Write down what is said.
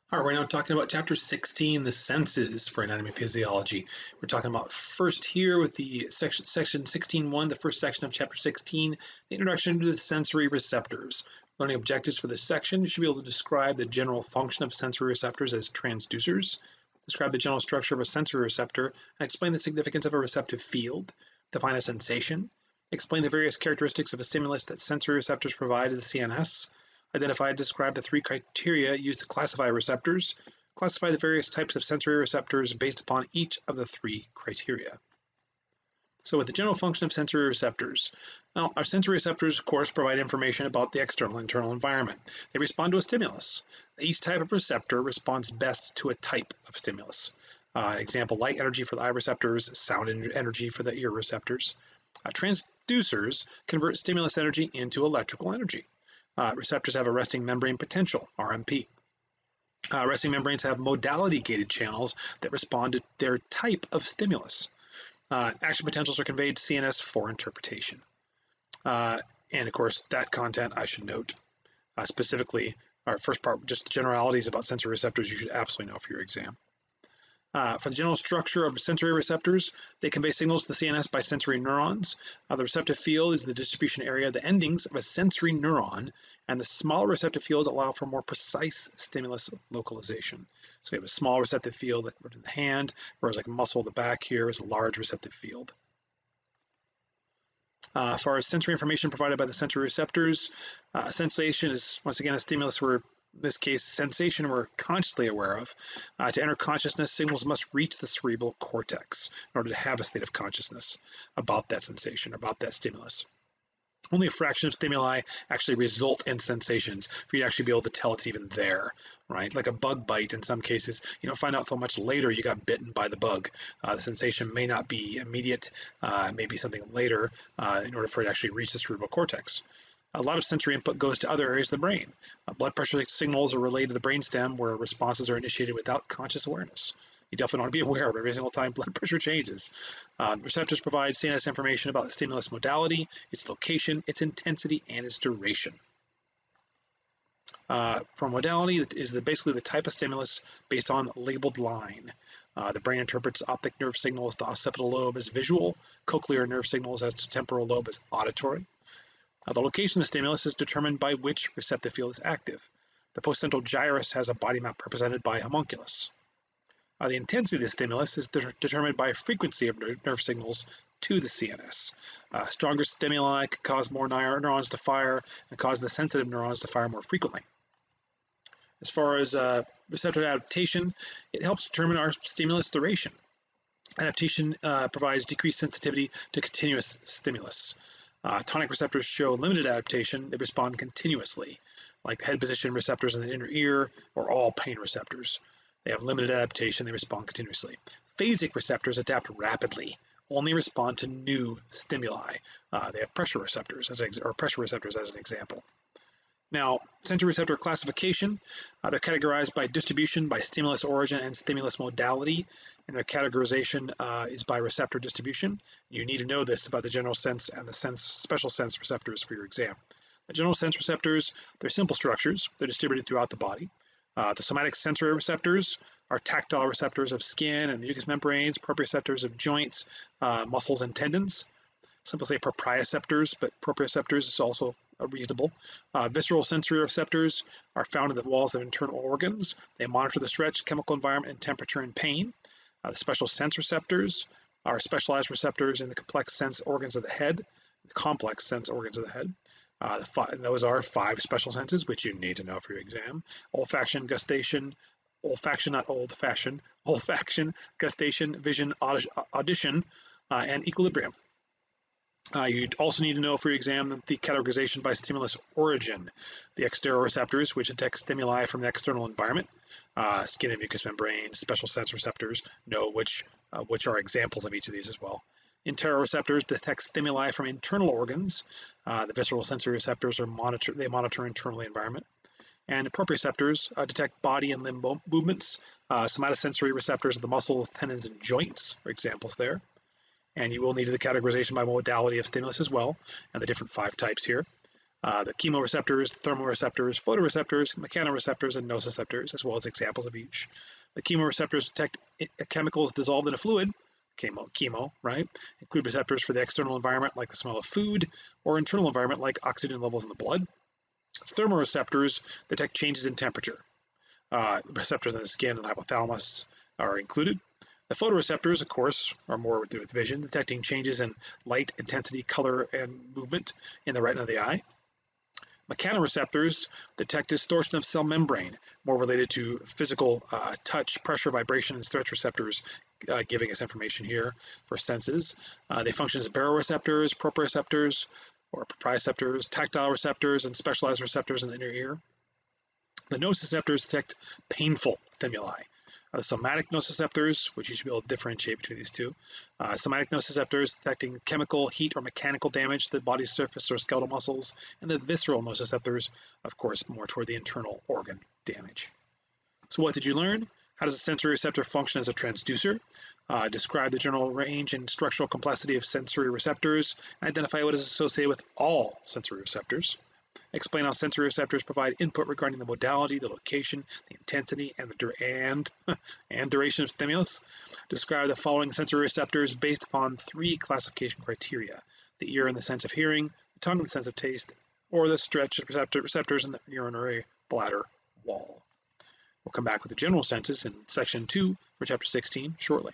All right, we're now talking about chapter 16, the senses for anatomy and physiology. We're talking about first here with the section 16.1, the first section of chapter 16, the introduction to the sensory receptors. Learning objectives for this section, you should be able to describe the general function of sensory receptors as transducers, describe the general structure of a sensory receptor, and explain the significance of a receptive field, define a sensation, explain the various characteristics of a stimulus that sensory receptors provide to the CNS, identify and describe the three criteria used to classify receptors, classify the various types of sensory receptors based upon each of the three criteria. So with the general function of sensory receptors, now our sensory receptors, of course, provide information about the external and internal environment. They respond to a stimulus. Each type of receptor responds best to a type of stimulus. Example, light energy for the eye receptors, sound energy for the ear receptors. Transducers convert stimulus energy into electrical energy. Receptors have a resting membrane potential, RMP. Resting membranes have modality-gated channels that respond to their type of stimulus. Action potentials are conveyed to CNS for interpretation. And of course, that content I should note specifically, our first part, just the generalities about sensory receptors you should absolutely know for your exam. For the general structure of sensory receptors, they convey signals to the CNS by sensory neurons. The receptive field is the distribution area of the endings of a sensory neuron, and the smaller receptive fields allow for more precise stimulus localization. So we have a small receptive field in the hand, whereas like muscle at the back here is a large receptive field. As far as sensory information provided by the sensory receptors, sensation is once again a stimulus where in this case, sensation we're consciously aware of. To enter consciousness, signals must reach the cerebral cortex in order to have a state of consciousness about that sensation, about that stimulus. Only a fraction of stimuli actually result in sensations for you to actually be able to tell it's even there, right? Like a bug bite in some cases, you don't find out until much later you got bitten by the bug. The sensation may not be immediate, it may be something later in order for it to actually reach the cerebral cortex. A lot of sensory input goes to other areas of the brain. Blood pressure signals are relayed to the brainstem where responses are initiated without conscious awareness. You definitely want to be aware of every single time blood pressure changes. Receptors provide CNS information about the stimulus modality, its location, its intensity, and its duration. For modality is basically the type of stimulus based on labeled line. The brain interprets optic nerve signals to occipital lobe as visual, cochlear nerve signals as to temporal lobe as auditory. The location of the stimulus is determined by which receptive field is active. The postcentral gyrus has a body map represented by homunculus. The intensity of the stimulus is determined by frequency of nerve signals to the CNS. Stronger stimuli could cause more neurons to fire and cause the sensitive neurons to fire more frequently. As far as receptor adaptation, it helps determine our stimulus duration. Adaptation provides decreased sensitivity to continuous stimulus. Tonic receptors show limited adaptation. They respond continuously, like head position receptors in the inner ear or all pain receptors. They have limited adaptation. They respond continuously. Phasic receptors adapt rapidly, only respond to new stimuli. They have pressure receptors as an example. Now, sensory receptor classification, they're categorized by distribution, by stimulus origin, and stimulus modality, and their categorization is by receptor distribution. You need to know this about the general sense and the special sense receptors for your exam. The general sense receptors, they're simple structures. They're distributed throughout the body. The somatic sensory receptors are tactile receptors of skin and mucous membranes, proprioceptors of joints, muscles, and tendons. Some people say proprioceptors, but proprioceptors is also reasonable. Visceral sensory receptors are found in the walls of internal organs. They monitor the stretch, chemical environment, and temperature and pain. The special sense receptors are specialized receptors in the complex sense organs of the head, the complex sense organs of the head. Those are 5 special senses, which you need to know for your exam. Olfaction, gustation, olfaction, not old-fashioned, olfaction, gustation, vision, audition, and equilibrium. You'd also need to know for your exam the categorization by stimulus origin. The exteroreceptors, which detect stimuli from the external environment, skin and mucous membranes, special sense receptors, know which are examples of each of these as well. Interoreceptors detect stimuli from internal organs. The visceral sensory receptors monitor internal environment. And proprioceptors detect body and limb movements. Somatosensory receptors of the muscles, tendons, and joints are examples there. And you will need the categorization by modality of stimulus as well, and the different 5 types here. The chemoreceptors, thermoreceptors, photoreceptors, mechanoreceptors, and nociceptors, as well as examples of each. The chemoreceptors detect chemicals dissolved in a fluid, chemo, right? Include receptors for the external environment, like the smell of food, or internal environment, like oxygen levels in the blood. Thermoreceptors detect changes in temperature. Receptors in the skin and the hypothalamus are included. The photoreceptors, of course, are more to do with vision, detecting changes in light, intensity, color, and movement in the retina of the eye. Mechanoreceptors detect distortion of cell membrane, more related to physical touch, pressure, vibration, and stretch receptors, giving us information here for senses. They function as baroreceptors, proprioceptors, or proprioceptors, tactile receptors, and specialized receptors in the inner ear. The nociceptors detect painful stimuli. Somatic nociceptors, which you should be able to differentiate between these two. Somatic nociceptors detecting chemical, heat, or mechanical damage to the body's surface or skeletal muscles. And the visceral nociceptors, of course, more toward the internal organ damage. So what did you learn? How does a sensory receptor function as a transducer? Describe the general range and structural complexity of sensory receptors. Identify what is associated with all sensory receptors. Explain how sensory receptors provide input regarding the modality, the location, the intensity, and and duration of stimulus. Describe the following sensory receptors based upon 3 classification criteria: the ear in the sense of hearing, the tongue in the sense of taste, or the stretch receptors in the urinary bladder wall. We'll come back with the general senses in section 2 for chapter 16 shortly.